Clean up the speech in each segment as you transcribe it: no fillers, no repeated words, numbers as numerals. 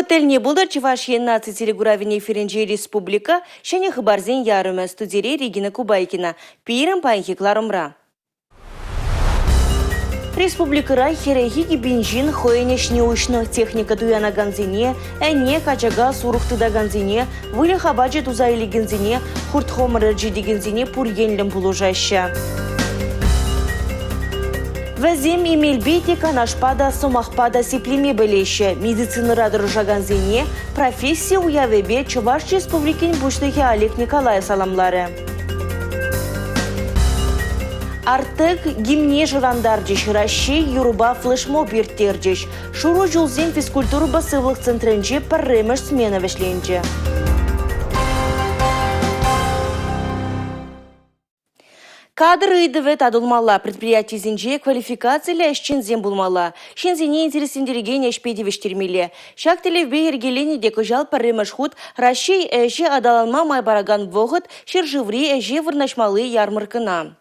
Хотель булдар Чувашия наци телегуравине Ференджи Республика, шене хабарзен ярыма студире Регина Кубайкина, пирам панхи кларумра. Республикара херехиги бенжин хоенешне ушно техника дуяна ганзине, эне качага сурухтыда ганзине, выля хабаджи тузайли ганзине, хуртхомарджи дигензине пургенлем булужаща. Вазим имельбейте канашпада сомахпада сиплеме белеще, медицинара дружаганзине, профессия уявебе Чуваш Республикин буштыхи Олег Николаев саламлары. Артык гимне жырандардыш Раши Юруба флешмоб ерттердыш. Шуру жулзен физкультура басывлық центренже парремеш смена вешленже. Кадры идывет адулмала предприятизинже квалификациялі әшчензен булмала. Шензене интересендереген әшпейді вештермеле. Шак телевбе ергелені декі жал парремеш худ Раши әже адаланма майбараган вғыт шержыври әже вырнашмалы ярмаркына.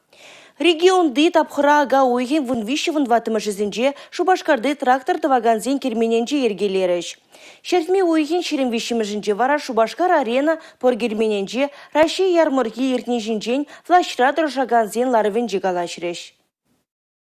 Регионды тапхыра ага ойген вынвиші ватымышызынже Шубашкарды трактор тываганзен кермененже ергелеріш. Шертме ойген шеремвишімізінже вара Шубашкар арена поргермененже Раши ярмарки ертнежінжен флашра дружаганзен ларывенже галашреш.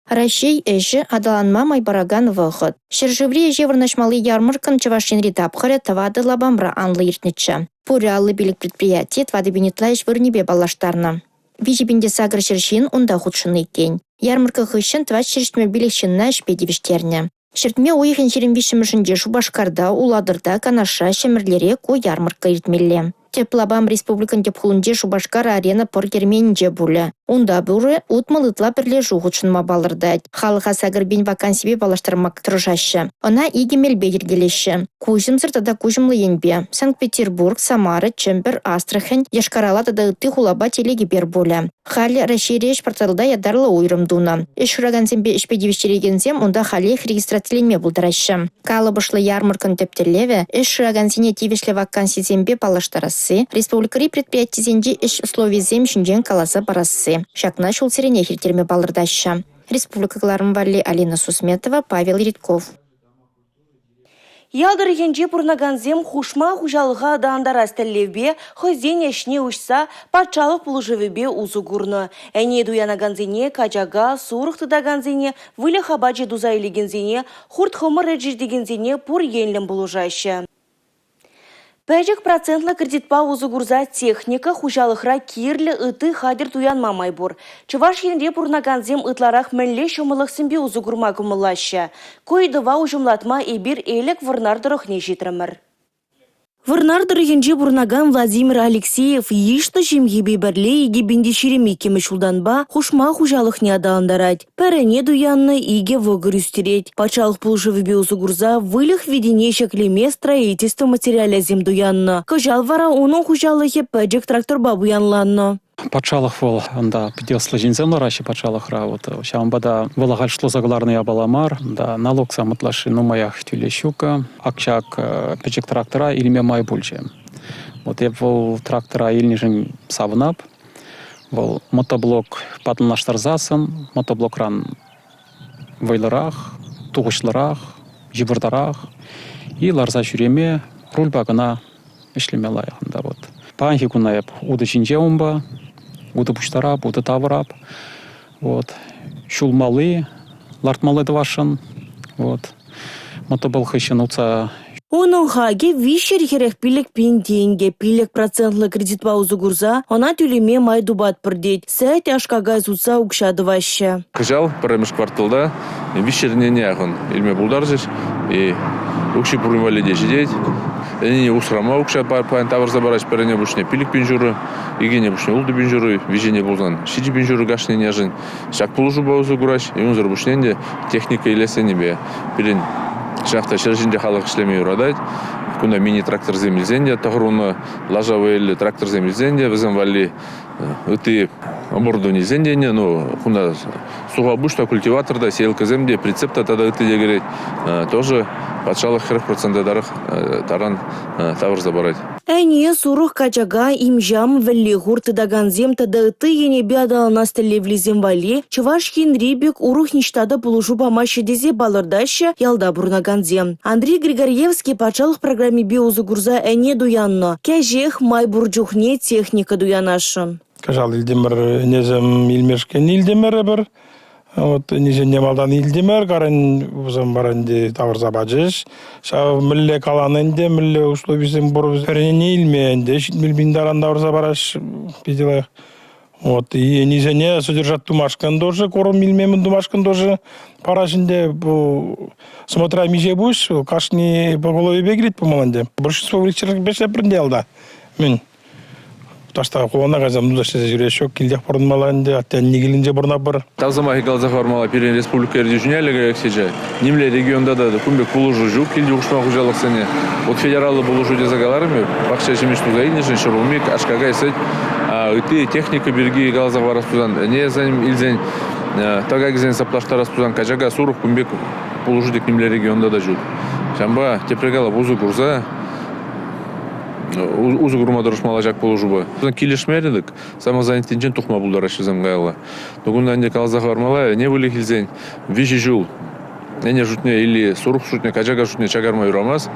Раши эжі адаланма майбараган вғыт. Шержыври эже вырнашмалы ярмаркан Чувашинри тапхыры тавады лабамра анлы ертнечі. Пурялы билік предприятие твады бенетлайш вырнебе балаштарна. Вижебінде сагыр шершин онда худшыны кен. Ярмарка хыщын твач шерштме билікшінна шпедевіштерне. Шертме ойхен шерембишімішінде Шубашкарда, Уладырда, Канаша, Шемірлере ко ярмарка ертмелле. Теплабам республикан тепхулунде Шубашкар арена поргерменінде бұлі. Онда бұры утмалытла бірле жуғычынма балырдад. Халыға сагыр бен вакансибе балаштырмак тұржашы. Она игемел бедергелеші. Кужым сыртада кужымлы енбе. Санкт-Петербург, Самара, Чембер, Астрахань, Яшкаралата да үтті хулаба телеге бер бұлі. Хали расширеш порталда ядарлы ойрымдуна. Ишурагансембе ішпедевіштерегензем онда халех регистрациленме бұлдырашы. Калы бұшлы ярмаркан тептерлеве, ишурагансене тивешлі вакансизембе балаштарасы. Республикари предприятизенде иш условизем шүнжен каласа барасы. Шакна шул сирене хиртерме балырдаща. Республикаларым валли Алина Сусметова, Павел Редков. Ялдыр енже пурнаганзем хушма хужалыға даандарас тәллевбе, хозен яшне ұшса, патшалық пұлыжывебе ұзу гурны. Әне дуянаганзене, качага, сурықтыдаганзене, вылы хабаджи дузайлигензене, хурт хомыр әджірдегензене пур енлем бұлыжайшы. Пәжік процентлы кредитпа ұзы гурза техника хужалықра кирлі ыты хадер туянма майбур. Чуваш енре пурнаганзем ытларақ мәнле шомылық сімбе ұзы гурма күмылашы. Койдыва ұжымлатма эбір елік вырнардырық не жетірімір. Вырнардыр енже бурнаган Владимир Алексеев ешті жемгебе бірле еге бенде шереме кемішулданба хушма хужалық не адаландарад. Пәріне дуянны еге вғыр үстерет. Пачалық пұлжывыбе ұзы гурза вылық ведене шеклеме строительство материаля зем дуянны. Кыжал вара оның хужалығы пәджік тракторба буянланны. Патшалық бол, анда пятёслы жинзем лараши патшалық работа. Шамбада валагаль шло загларный абаламар, да налог самотлаши ну маях тюлещука, акчак печек трактора или май бульче. Вот я был трактора ильнижен савнап, был мотоблок патлнаштарзасын, мотоблок ран вайларах, тугышларах, жибырдарах и ларза шуреме руль багана ишлемелаях, да вот. Панхи кунаяп уды чинже умба, уды пуштарап, уды тавырап, вот. Шулмалы, лартмалы двашын, вот. Мотобол хыщын уца. Оның хаге вишер херех пилек пин деньги, пилек процентлы кредитпа ұзы гурза, она тюлеме май дубат пырдеть. Сәт ашкага зуца укшады ваще. Кыжал, піреміш кварталда, вишеріне неғын, илме бұлдар жеш, и укши пұрымваледе жедет. Әне усрама укша пайн таварза бараш перене бушне пилик бинжуры, игене бушне улды бинжуры, вижене булзан шиди бинжуры гашне нежин. Шак пулужу баузу гураш, и унзар бушненде техника илесене бе. Пилин шахта шержинде халық ішлеме юрадайд. Куна мини трактор земельзенде, тағыруны лажавы трактор земельзенде, візім вали ыты оборудование зендение, но куда суга бушта культиваторда, сеялка земде, прицепта тогда это дегреть, тоже патшалых 40% дарах таран тавр забирать. Әне сурух качага имжам вәлли гуртыдаган зем тадыты ене бядалана стелевлизем вали, чуваш хинрибек урух ништада булужу бамашы дезе балырдашы ялда бурнаган зем. Андрей Григорьевский пачалық программе биозу гурза әне дуянно. Кәжех май бурджухне техника дуянашы. Кажал илдемір незем илмешкен илдемір бір. Вот нижнее малдан илдемер, карен узам баранде тавр забажеш. Ша милле каланенде милле условисем борuz перене илменде, шитмил биндаран тавр забараш пидела. Вот и нижнее содержат тумашкан тоже, корм илмемен тумашкан тоже. Парашинде смотря миже буш, кашни по голове бегрит по маланде. Большинство врачей беше прендел да. Мен Ташта колона газам души жүрөшөк килдек борун маланды аттан нигилинже борна бар. Тазама хигалзах бармала перен республика режионалыга эксеже. Нимле регионда да кумбек булужу жук килди ушма хужалык сене. Вот федералы булужу дезагаларыми бакча жемишту заинежен шурумик ашкага сет ыты техника берги галзах барастузан. Не заним илзен тагагзен саплаштарастузан кажага сурук кумбек булужу дек нимле регионда да жук. Шамба тепрегала бузу гурза Узу гурма дұрышмала жак болу жубы. Келешмердік, самозанятенжен тухма бұлдар ашызым ғайла. Бүгін әнде қалзақ бармала, не бөлі келзен, вижи жул. Әне жұтне или сұруқ жұтне, качага жұтне чагарма юрамас.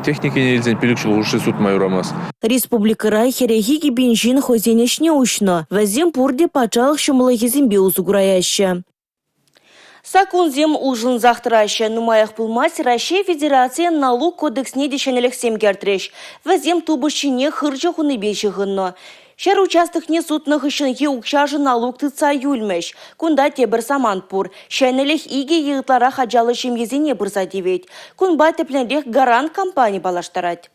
Техникене елзен пилік жыл ғұршы сұтма юрамас. Республикара херехиги бенжин хозенешне ушно. Вазим пурде пачалық шымылығызен беузу гураяшы. Сакунзем ужын захтыраща нумаях пулмась Россия Федерация налог кодексне дешенелек семгертреш. Вазем тубышчине хыржы хуныбеші ғынно. Шер участықне сутнық үшінге укшажы налог тыца юлмеш. Кунда тебір саманпур. Шәнелек иге егітлара хаджалы шемгезіне бұрса девет. Кунба тепленлек гарант компания балаштарать.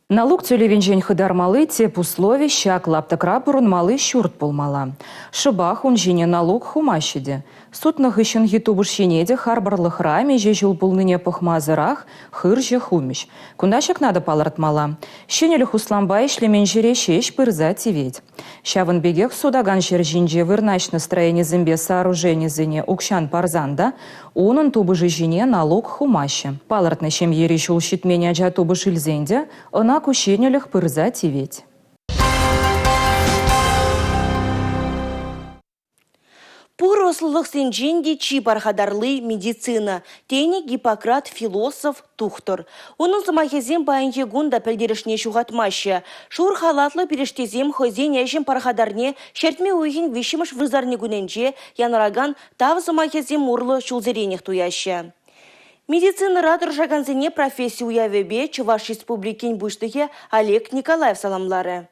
Налог цөлевенжен хыдармалы теп условий щак лаптакра малы щурт пулмала. Шыбах унжине налог хумащеде. Сутнах ищен гитубушенеде харбарлых раме жежул пулныне похмазырах хырже хумищ. Кундащак надо палартмала. Щенелих усламбай шлеменжере шеш пырза тиветь. Щавын бегех судаган жержинже вырнач настроение зембе сооружение зыне укшан парзанда, унын тубыжы жине налог хумаще. Палартны чем ерещул щитменя джа тубыш ильзенде, онак ущенелих пырза тиветь. Пурослылық сенженде чипархадарлы медицина, тени Гиппократ философ тухтыр. Оның замахезем байынге гунда пілдерішне шуғатмашы. Шур халатлы перештезем хозен яшын пархадарне шертме уйхин вишіміш вызарне гуненже янараган тав замахезем урлы шулзеренех туяшы. Медицина радыр жаганзене профессию уявебе Чуваш республикин буштыхе Олег Николаев саламлары.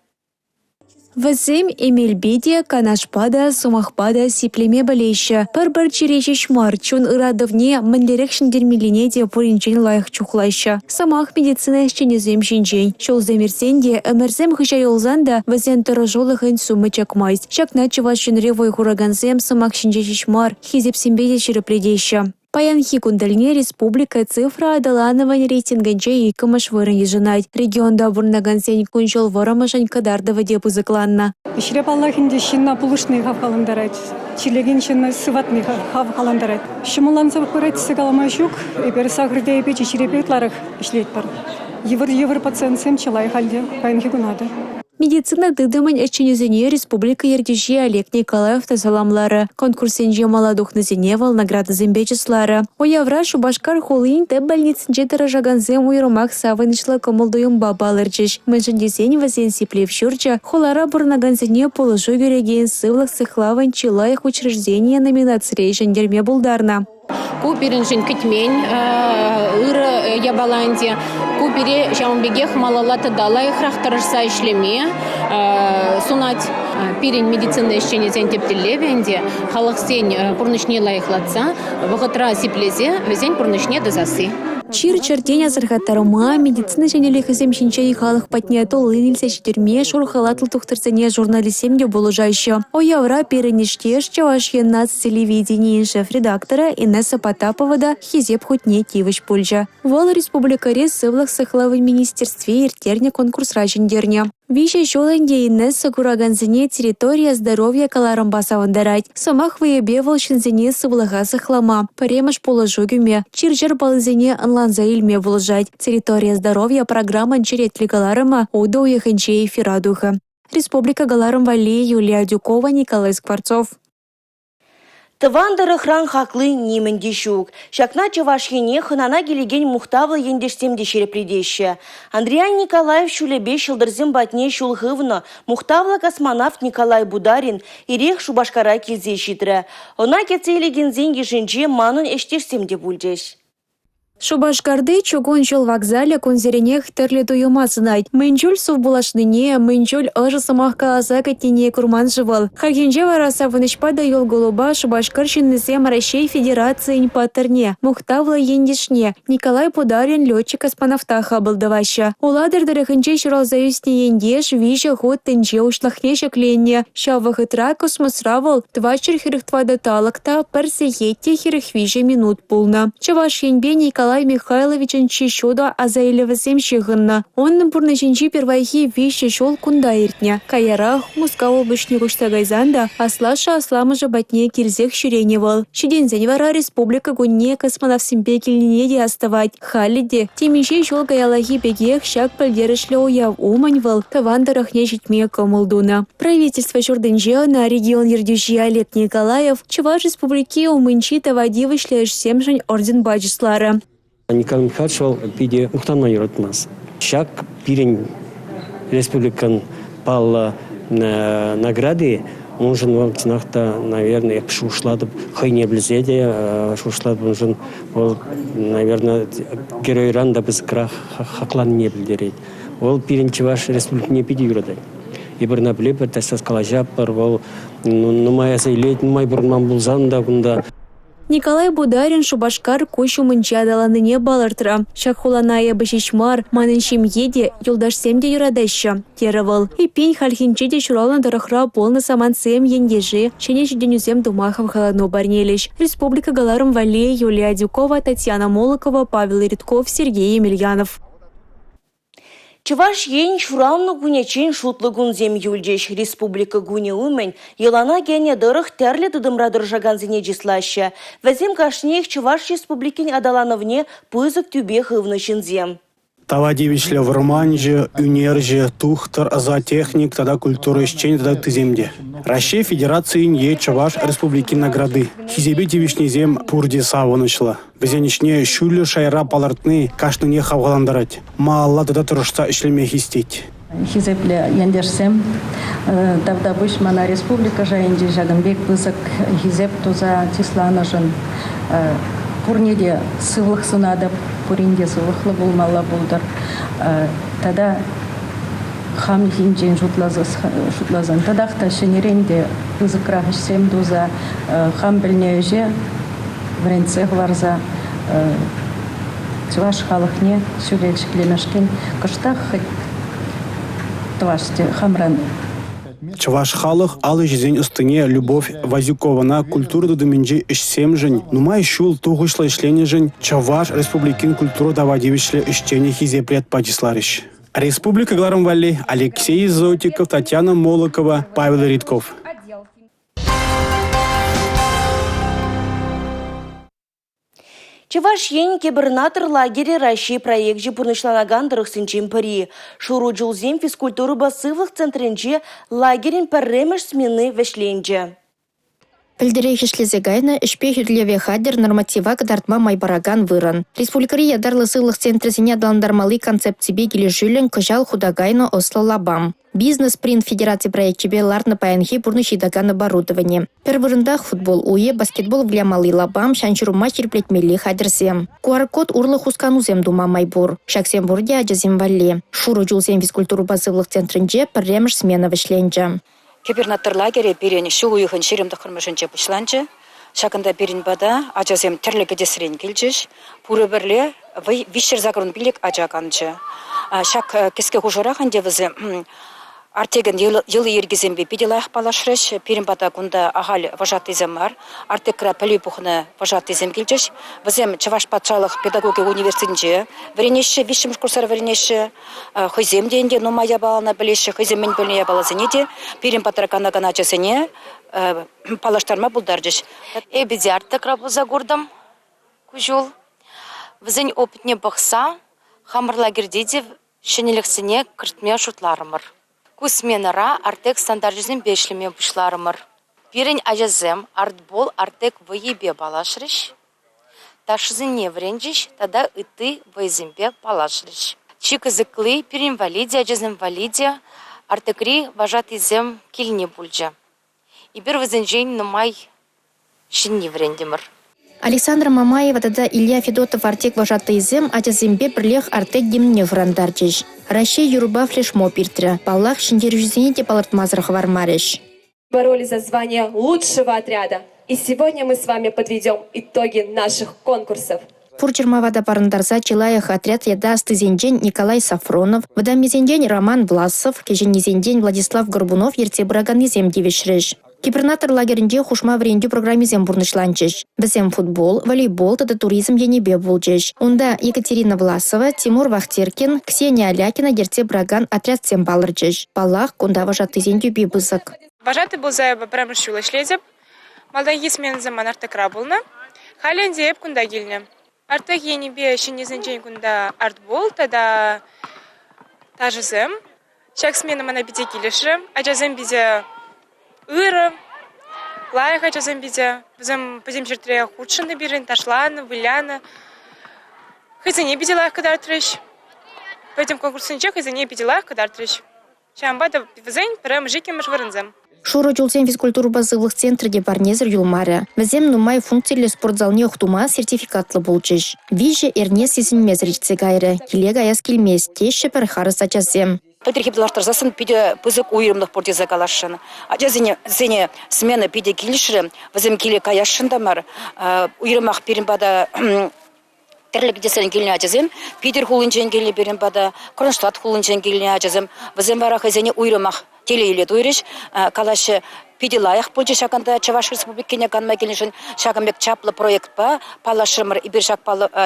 Вазем Эмельбедия, Канашпада, Сумахпада, Сиплеме болейші. Пар-бар черечі шмар, чун ырадовне мандерек шындермеліне де поринчен лайық чухлайшы. Самах медицина ішченезем жинжен. Шол замерсенде, әмірзем хыжа йолзанда, вазен тұрыжолы ғын сумы чакмайз. Чакна чываш жынревой хураганзем самах шинжечі шмар, хизеп симбеде шырыпледейші. Паянхи кундальне республика цифра адалановань рейтинганче и камаш вырын ежинать. Регионда бурнаган сень кунчол воромашань кадардова депу закланна. Шреп Аллахинде шинна пулышный хав халандарать. Чилеген шинна сыватный хав халандарать. Шымыланса хурать сыгаламашук, и пересахрде и печи черепетларах ишлет пар. Евр пациент сем чилай халде, паянхи кунада. Медицина дыдымын әчченезіне республика ердеші Олег Николаев тазаламлары. Конкурсенже маладухнызіне награды зембечеслары. Оявра Шубашкар холын тәп больницынже дыражаганзем уйрымақ савынышлы комылдуым бабалырчыш. Мэншіндесен вазен сиплев шурча, холара бурнаганзіне положу гюреген сывлық сыхлавын чилайық учреждения номинацией жендерме булдарна. Куперинжин китмень ыр ябаланди купере жамбегех малалата далай храхтарса ишлеме сунать пирин медицина ищенезен тептелевенде халық сен пурнышне лайықлатса вғытра сиплезе везен пурнышне дазасы. Чир чертень азырхаттарыма медицина женелек изем шинчай халық патне толын илсе шетерме шурхалатлы тухтырсене журналисемге болужайшы. Оявра перенештеш чаваш еннат телевидение шеф-редактора Инесса Потапова да хизеп хутне тивыш пульжа. Вол республикаре сывлық сыхлавы министерстве иртерне конкурс рajendерне. Вище жолын дейінні сығураганзіне территория здоровья каларым басавандарать. Самах выебе волшинзіне сывлыға сықлама. Паремаш положу гюме. Чиржер балызіне анланза илме волжать. Территория здоровья программан черетлі каларыма ода уеханче эфирадуха. Республика Галарым Вали, Юлия Дюкова, Николай Скворцов. Тывандыры хран хаклы нимен дешук. Шакна Чавашхене хынана келеген мухтавлы ендешсем дешерепредеші. Андриан Николаев шулебе шылдырзым батне шулхывны мухтавлы космонавт Николай Бударин ирех шубашкара келзе шитрі. Она кецейлеген зенге жінже манын эштешсем де бүлдеш. Шубашкарды чугун жол вокзале конзеренех терле туюма сынайт. Мэнчуль сув булашныне, мэнчуль ыжы самах каласа катине курман жывал. Хагенже вараса вынышпада йол голуба Шубашкар шиннесем Россия Федерации паттерне. Мухтавла ендишне. Николай Бударин летчик космонавта хабылдаваща. Уладыр дырыхынче шыралзаюсне ендеш виже ход тенче ушлахне шекленне. Шавахытра космосравал твачер хирыхтвада талакта персеетте хирых виже минут пулна. Чаваш енбе Николай Михайловичен чищода азайлевасем щегынна. Онным пурнышинчи первайхи вище шол кунда иртня. Каярах Мускау обычне куштагайзанда аслаша асламыжа батне кирзех ширеневал. Шидензен вара республика гунне космонавсемпе килнеде оставать. Халиде темище шол гаялахи бегех шак пальдерышле уяв уманьвал. Тавандарахне житме комылдуна. Правительство Журденжа на регион Ердюжи Олег Николаев Чуваш республики умынчи тавади вышлеш семжень орден бачислара. Николай Михайлович ол биде ухтанма юратмас. Шак пирень республикан пал награды, он же в тинахта, наверное, шушладып хайне близеде, шушладып он же, наверное, герой ранда без крах хаклан не блидерет. Ол пирень Чуваш республики не пиди юрадай. И барна блепер тесас калажа пар ол, ну моя заилет, мой бурман булзанда гунда. Николай Бударин Шубашкар кощу мынчадаланыне балыртыра. Шахуланая башишмар маныншим еде юлдаш семде юрадаща. Теравал. И пень хальхинчеде шурална дарахра полны самансем ендежи. Чене жиденюзем думахам халадно барнелищ. Республика Галарым Вали, Юлия Дюкова, Татьяна Молокова, Павел Ритков, Сергей Емельянов. Чуваш ен шурамны гунячен шутлы гунзем юльдеш республика гуне умен, елана гене дырых терлі дыдымрадыр жаганзине жислаща. Вазем кашнех Чуваш республикин адалановне пызык тюбе хывны шинзем. Тавадевичле в романже, юнерже, тухтар, азотехник, тогда культура исчень, тогда ты земде. Россия Федерации не Чуваш республики награды. Хизебе девишнезем пурди савынышла. Безенечне шүлі шайра палартны кашны не хавгаландарать. Маалла тогда тұрышса ішлеме хистеть. Хизепле яндерсем, давда бұш мана республика жайынде жагынбек бұзық хизеп туза тисланы жын. Пурнеде сывлық сынады, пуринде сывлықлы болмалла болдар. Тада хам хинжен жұтлазын. Тадақта шенеренде бұзықра хішсем дуза хам білне өже вренцех варза Чуваш халықне сөйлелшікленішкен кыштақ тваште хамран. Чуваш халық алы жезен үстіне любовь Вазюкована культурды дымінже ішсем жын. Нумай шул туғышлы ішлене жын Чуваш республикин культуру давадевишле іштене хизеплет падисларыш. Республика Галарым Вали, Алексей Зотиков, Татьяна Молокова, Павел Ритков. Чуваш ен кебернатор лагере России проект же пурнышланаган дырықсынчен пари. Шуру жылзем физкультуры басывлық центренже лагерин пәрремеш смены вешленже. Пілдірек ішлезе гайна ішпе хүрлеве хадер норматива кадартма майбараган выран. Республикари ядарлы сылық центрізіне адаландармалы концепцибе келі жүлін күжал худагайна осло лабам. Бизнес-принт Федерации проектчебе ларны паянхи бурны шидаган оборудование. Первырындах футбол уе, баскетбол влямалы лабам, шанчурума черплетмели хадерсем. QR-код урлы хусканузем дума майбур. Шаксем бурде аджазем валле. Шуру жулзем физкультуру басывлық центрінже пірремеш смена вешленже. Кибернатор лагере берен шул уйхын шеремді қырмышынче бұшланчы. Шакында берен бада ажазем тірлігі десірен келчіш. Пуры бірле вишер загрун билік ажаганчы. Шак кеске хужырақ анде візі Артеген йылы ергизембе пиделах палашрыш, перембата кунда ахаль вожатызем бар, артекра пәлі пухны вожатызем келжеш, візем Чаваш патшалық педагогия университетінде, варенеші, вишімш курсар варенеші, хызем дейінде нумая балана білеші, хызем мен бөліне балазыне де, перембатра кана часыне палаштарма бұлдаржеш. Эбеде артекра бұза көрдім, күжол, візен опытне бұқса, хамырлагердеде шенеліксіне кіртме шутларымыр. Кусменара артек стандартизм бешлеме бушларымыр. Пирень ажазем артбол артек выебе балашрыш. Ташызыне вренжиш, тада ыты выезембе балашрыш. Чикызыклы пирень валиде, ажазем валиде, артекри вожатызем кильне бульджа. И бир вызенжень нумай шинни врендемыр. Александра Мамаева тада Илья Федотов артек вожатызем ажазембе бірлех артек гимне франдарчиш. Россия юруба флешмо пиртре. Паллах шиндерюзините палартмазрах вармариш. Боролись за звание лучшего отряда. И сегодня мы с вами подведем итоги наших конкурсов. Пурчермавада парандарса Чилаях отряд яда стызендень Николай Сафронов, вадамизендень Роман Власов, кеженизендень Владислав Горбунов ерте браганизем девишреш. Кибернатор лагерінде хушма вренде программизем бурнышланчыш. Бізем футбол, волейбол, тада туризм енебе болчыш. Онда Екатерина Власова, Тимур Вахтеркин, Ксения Алякина ерте браган отряд сем балырчыш. Палах кунда вожатызен дюби бызык. Вожатый был за прямо шулашлезеп. Малдайги смен заман артекра булна. Халенде еп кунда гильне. Артек енебе шинезенчен кунда артбол, тада тажызем. Шак смена мана биде килеші. Ажазем биде ыры, лайх ажазем биде. Бізем позем жертре худшыны бирен, ташланы, выляны. Хызыне биде лайх кадар трыш. По этим конкурсынче хызыне биде лайх кадар трыш. Шамбада візен прям жикемыш вырынзем. Шуро жулсен физкультуру базылық центрде барнезір юлмары. Візем нумай функциялы спортзалне ұқтума сертификатлы болчыш. Виже эрне сезінмез речце гайры. Келег аяз келмес, теші бір харыс ачасем. Петрихиплаштарзасын пиде пызык уйрымдық пордезе калашын. Ажазыне смена пиде келішірі, візем келе каяшындамар, уйрымақ перембада терлік десен келіне ажазем, Питер хулынчен келіне перембада, Кронштадт хулынчен келіне ажазем, візем бара хазене уйрымақ телейлет уйрыш, калашы пиде лайық болчы шаканда Чаваш Республикіне канма келіншін шакамбек чаплы проект па, палашымыр ибір шак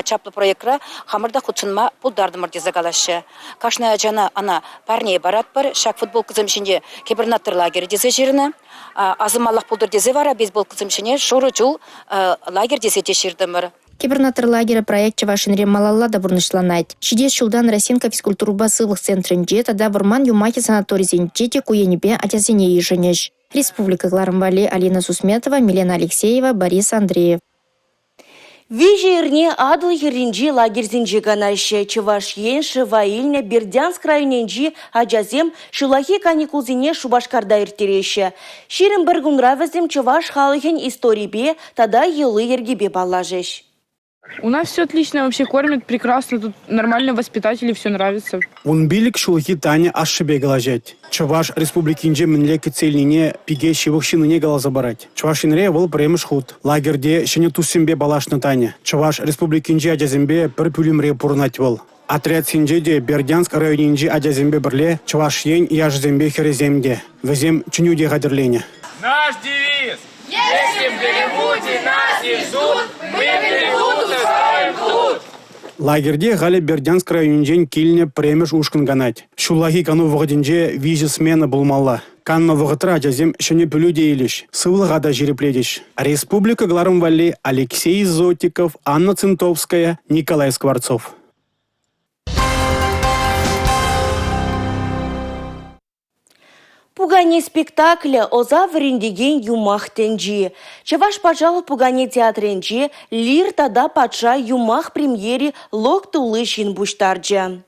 чаплы проектра, хамырда худшынма пулдардымыр дезе калашы. Кашна жана ана парней барат бар, шак футбол кызымшінде кибернатор лагері дезе жеріні, азымалақ пулдар дезе вара, бейсбол кызымшіне шоры жул лагер дезе тешірдімір. Кибернатор лагеря проект Чавашинре малаллада бурнышланайт. Шидес шулдан Росинка физкультуру басылық центрінде тада варман юмахи санаторизенче те куенебе атязене ешенеш. Республика Гларамбали, Алина Сусметова, Милена Алексеева, Борис Андреев. Вижерне адыл еринжи лагерзинжи ганаще Чаваш енші ваильне Бердянск районенжи ажазем шулахи каникулзине Шубашкарда иртереше. Ширин біргунра візім Чаваш халыхен историбе тада елы ергебе балажеш. У нас все отлично, вообще кормят прекрасно, тут нормально воспитатели, все нравится. Он билик шулхи Таня ашшебе галажать. Чаваш республикинже мінлекі целіне пиге шевықшыныне гала забарать. Чавашинре вол премыш худ. Лагерде шене тусимбе балашны Таня. Чаваш республикинже ажазембе бір пүлімре пурнать вол. Отряд синже де Бердянск районинже ажазембе бірле Чаваш ен и ажазембе хереземде. Везем чунюде гадерлене. Наш девиз! Если в Голливуде нас не ждут, мы Голливуд устроим тут! Лагерде гали Бердянск районинжен килне премеш ушкын ганать. Шулахи кану вғадинже виже смена булмалла. Канна вғытра жазем шене пүлі дейліш. Сывлыға да жерепледеш. Республика Гларамбали, Алексей Зотиков, Анна Центовская, Николай Скворцов. Пугане спектакля оза врендеген юмах тенджи. Чаваш пачал пугане театренджи лир тада пача юмах премьере лок тулышин буштарджа.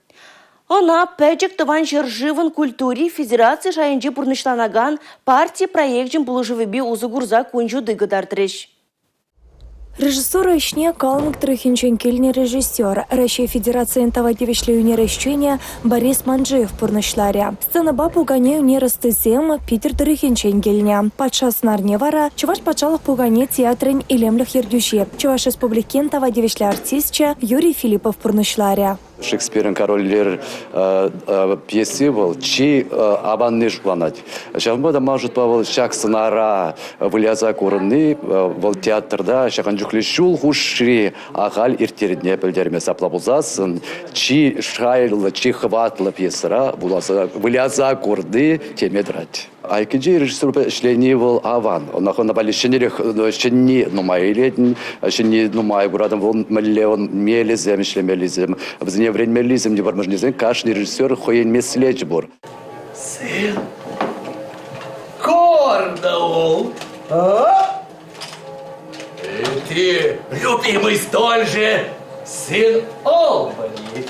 Она пэджик тыван жыржывын культуре Федерации шайынжи бурнышланаган партия проектжин булыжывыби узыгурза кунжу дыгыдартрыш. Режиссер ишне калмык трехинчен кельне режиссер Россия Федерации тавадевишле юнерещения Борис Манджиев пурнышларя. Сцена бабу гане юнерастызем Питер трехинчен кельне. Падшас нарневара Чуваш пачалых пугане театрын илемлях ердюше. Чуваш республикен тавадевишле артистче Юрий Филиппов пурнышларя. Шекспирдің короллер пьесы был, чи аванны жуанать. Шамбада может был шак сценара выляза корынны, был театрда шакан жүклешул хушри ағал иртердне пілдерме саплабузасын, чи шайлы, чи хватлы пьесыра выляза корды темедрать. Айкинчи режиссер işleni был аван. Онахона бали шенни нумай летин, шенни нумай гурадам вон миллион мелизем, шлемелизем. В зне времелизем не возможно, каждый режиссер хоен меслеч бор. Сын Корнуолл. Ты любимый столь же сын Олбани.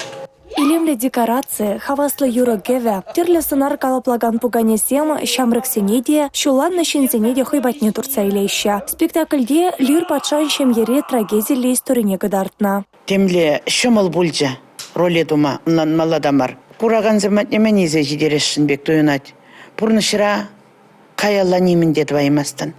Илемле декорации, хаваслы юры геве, терлі сынар калаплаган пуганесем, шамрық сенеде, шулан на шинзенеде хойбатне турца илейші. Спектакльде лир патшан шемьере трагедиялі историне гыдартна. Темле шымыл бульджа, роли дума, унан маладамар. Кураган заматнеменизе жидерешін бек туюнать. Пурнышыра каялланимін дед ваймастын.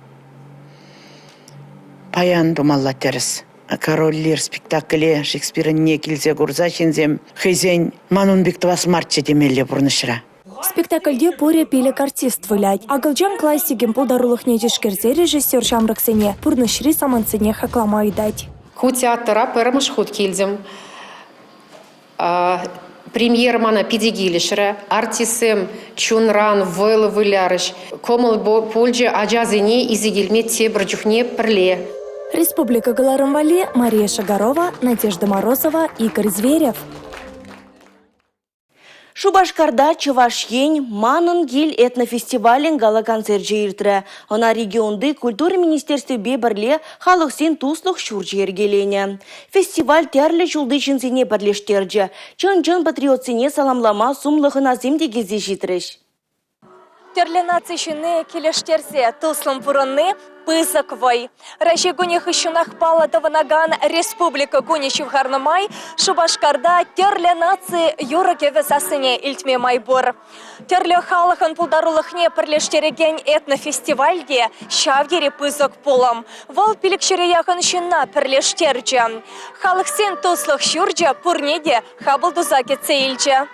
Паян думалла теріс. Короллер спектакле Шекспирін не келзе гурза шензем, хызен манун бектвас марча демелле бұрнышыра. Спектакльде поре пелек артист вылять. Агалджан классигем полдарулых недишкерзе режиссер шамрыксене, пурнышыри саманцене хакламай дать. Ху театра пәрміш худ келдім. Премьер мана педигилишре, артисем чунран выл вылярыш, комыл польджи аджазыне изигельме тебір жүхне пірле. Республика Галарымвали, Мария Шагарова, Надежда Морозова, Игорь Зверев. Шубашкарда Чувашьень манын гил этнофестивален гала-концерт жейртірі. Она регионды культуры министерстве бебірле халықсен туслық шур жергелене. Фестиваль тәрлі жылды жынзене бірлештерджі. Чын-чын патриотсене саламлама сумлығына земде кезе житріш. Терлі нацишыны келештерзе туслым бұрынны пызык вой. Рәші гүне хыщынақ паладывынаган республика гүне шывғарнымай, Шубашкарда терлі наци юры кевесасыне илтме майбур. Терлі халықын пулдарулықне пірлештереген этнофестивальге шавдері пызык полым. Вол пілікшері яғын шынна пірлештерджі. Халықсен туслық шүрджі пұрнеде хабылдуза кетсе илджі.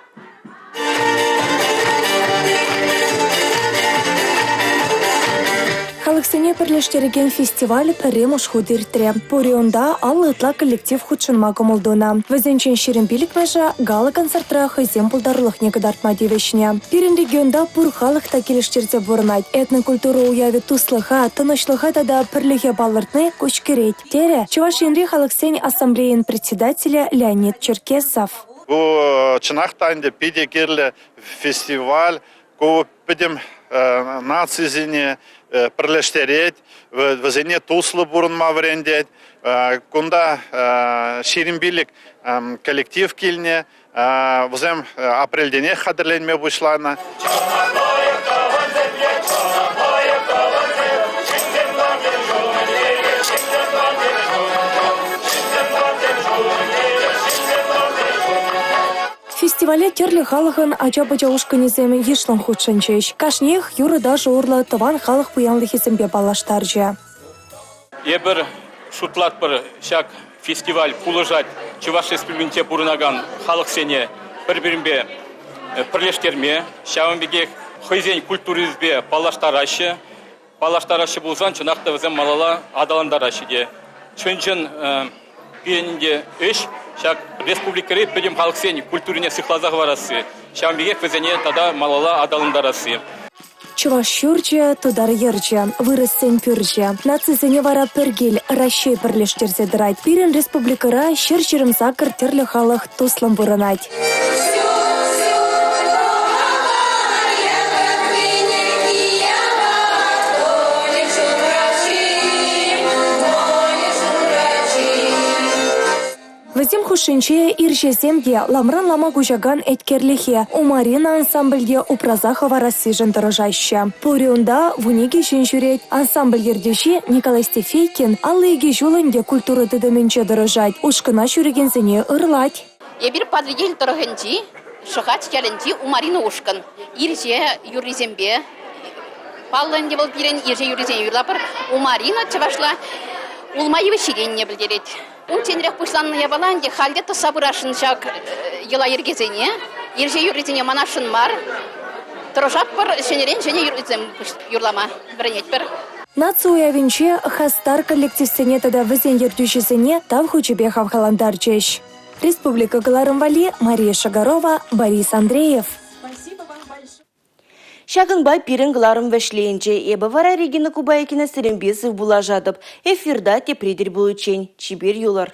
Халықсене пірлештереген фестиваль пәрем ұшхудыртре. Порионда аллытла коллектив худшынма көмілдуна. Візенчен шерін билік мәжі гала концертра хызем бұлдарлық негідартма девешіне. Пирен регионда пұр халықта келештерзе бұрынайд. Этнокультура уяви туслыға, тынышлыға да пірліге балыртны көшкерет. Тере, Чувашьенри халықсен ассамблеен председателя Леонид Черкесов. Bu Çınak'ta pidekirli festival, bu bizim nacizini birleştiret, ve zene toslu burunma verendet, kunda şirinbilik kolektiv kilne, bizim apreldene hazırlanmaya başladı. Фестивале терлі халығын ача-бача ұшқынеземі ешлің худшынчыш. Кашнех юрыда жуырлы тыван халық бұянлы хесімбе балаштаржы. Ебір шутлат бір шак фестиваль пулыжат Чуваш республикте бұрынаган халық сене бір-бірінбе пірлештерме, шауынбегек хойзен культуризбе балаштарашы болзан чынақта візім малала адаландарашы. Чүнчін пенінде үш шак республикары педем халықсен культурине сықлазағы барасы. Шамбегек візене тада малала адалындарасы. Чуваш шүрчі, тудар ерчі, вырыссен пүрчі. Нацизене вара піргел, Рашей бірлештерзе дырайд. Пирен республикара шыр-шырым сақыр терлі халық туслым бұрынайд. Візім хушынче иржеземде ламран лама гужаган эткерлихе, умарина ансамбльде упразаха варасы жындырыжайшы. Порионда вунеге жын жүрет ансамбль ердеші Николай Стефейкин аллыеге жолынде культуры дыдыменче дырыжайд, ушкына жүреген зене ырлать. Ебір подвигел тұрғынди, шығат келінди умарина ушкын. Ирже юризембе, палланде бол бірін ирже юризем юрлапыр, умарина чывашла улмайывы ширенне білдерет. Он тенрек пушланны ябаланди, халде то сабырашын шак ела ергезене, ерже юризене манашын мар, трошак пар шенерен жене юризем юрлама, бранет пар. Нацу уявинче хастар коллективсене тада візен ердюшесене тав хучебе хавхаландар чеш. Республика Галарымвали, Мария Шагарова, Борис Андреев. Шагынбай пирен гларым вешлейінче, ебі вара Регина Кубайкина сіренбесів була жадып, эфирда тепредер бұл учень, чибер юлар.